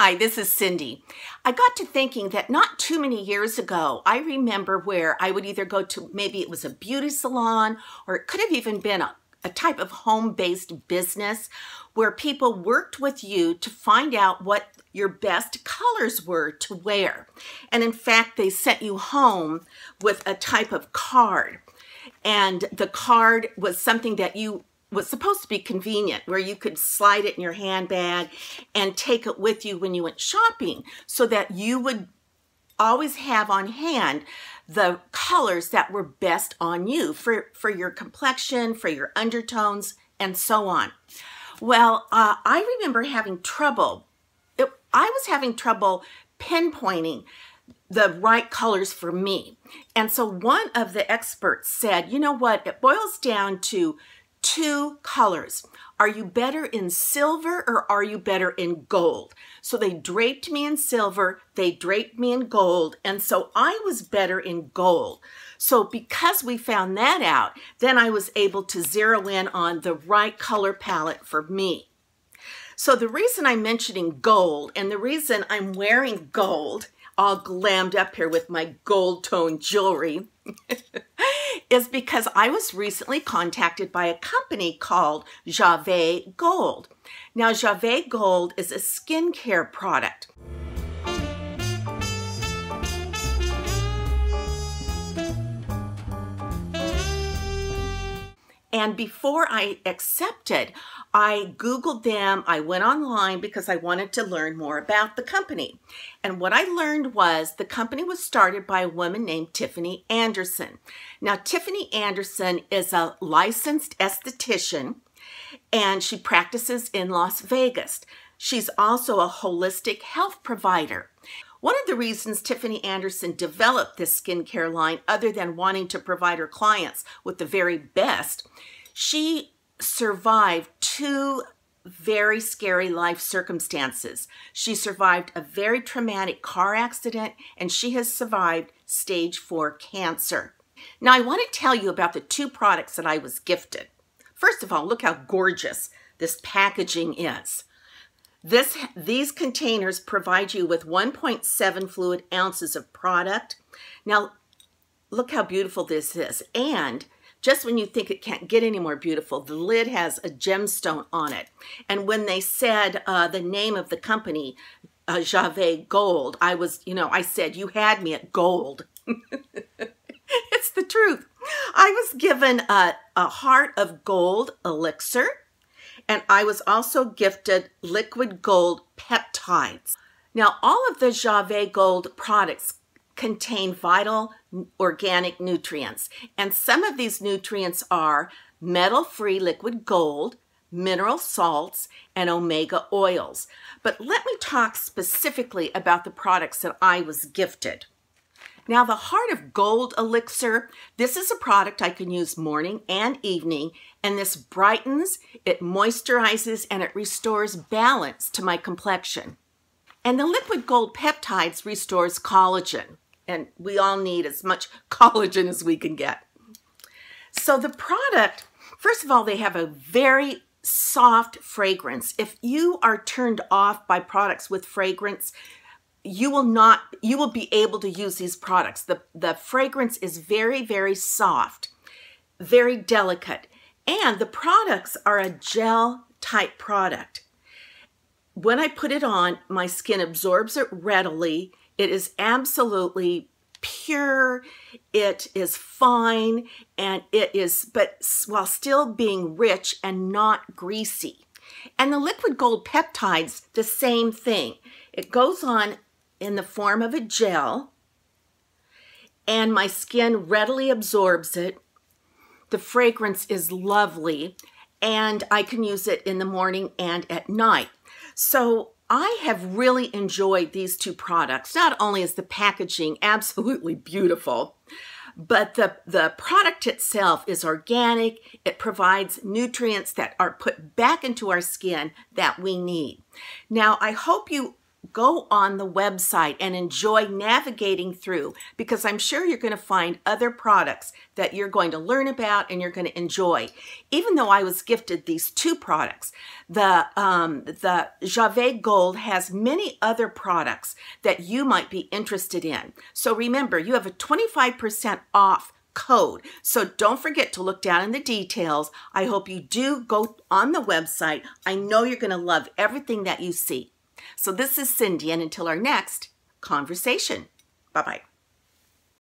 Hi, this is Cindy. I got to thinking that not too many years ago, I remember where I would either go to, maybe it was a beauty salon, or it could have even been a type of home-based business where people worked with you to find out what your best colors were to wear. And in fact, they sent you home with a type of card. And the card was something that was supposed to be convenient, where you could slide it in your handbag and take it with you when you went shopping, so that you would always have on hand the colors that were best on you for your complexion, for your undertones, and so on. Well, I remember having trouble. I was having trouble pinpointing the right colors for me. And so one of the experts said, you know what, it boils down to two colors. Are you better in silver or are you better in gold? So they draped me in silver, they draped me in gold, and so I was better in gold. So because we found that out, then I was able to zero in on the right color palette for me. So the reason I'm mentioning gold, and the reason I'm wearing gold, all glammed up here with my gold tone jewelry, is because I was recently contacted by a company called Javé Gold. Now, Javé Gold is a skincare product. And before I accepted, I Googled them, I went online because I wanted to learn more about the company. And what I learned was the company was started by a woman named Tiffany Andersen. Now, Tiffany Andersen is a licensed esthetician, and she practices in Las Vegas. She's also a holistic health provider. One of the reasons Tiffany Andersen developed this skincare line, other than wanting to provide her clients with the very best, she survived two very scary life circumstances. She survived a very traumatic car accident, and she has survived stage 4 cancer. Now, I want to tell you about the two products that I was gifted. First of all, look how gorgeous this packaging is. These containers provide you with 1.7 fluid ounces of product. Now, look how beautiful this is. And just when you think it can't get any more beautiful, the lid has a gemstone on it. And when they said the name of the company, Javé Gold, I said, you had me at gold. It's the truth. I was given a heart of gold elixir. And I was also gifted liquid gold peptides. Now, all of the Javé Gold products contain vital organic nutrients. And some of these nutrients are metal-free liquid gold, mineral salts, and omega oils. But let me talk specifically about the products that I was gifted. Now, the Heart of Gold Elixir, this is a product I can use morning and evening, and this brightens, it moisturizes, and it restores balance to my complexion. And the Liquid Gold Peptides restores collagen, and we all need as much collagen as we can get. So the product, first of all, they have a very soft fragrance. If you are turned off by products with fragrance, you will be able to use these products. The fragrance is very, very soft, very delicate, and the products are a gel type product. When I put it on, my skin absorbs it readily. It is absolutely pure, it is fine, and but while still being rich and not greasy. And the Liquid Gold Peptides, the same thing. It goes on in the form of a gel, and my skin readily absorbs it. The fragrance is lovely, and I can use it in the morning and at night. So I have really enjoyed these two products. Not only is the packaging absolutely beautiful, but the product itself is organic. It provides nutrients that are put back into our skin that we need. Now, I hope you go on the website and enjoy navigating through, because I'm sure you're going to find other products that you're going to learn about and you're going to enjoy. Even though I was gifted these 2 products, the Javé Gold has many other products that you might be interested in. So remember, you have a 25% off code. So don't forget to look down in the details. I hope you do go on the website. I know you're going to love everything that you see. So this is Cindy, and until our next conversation, bye-bye.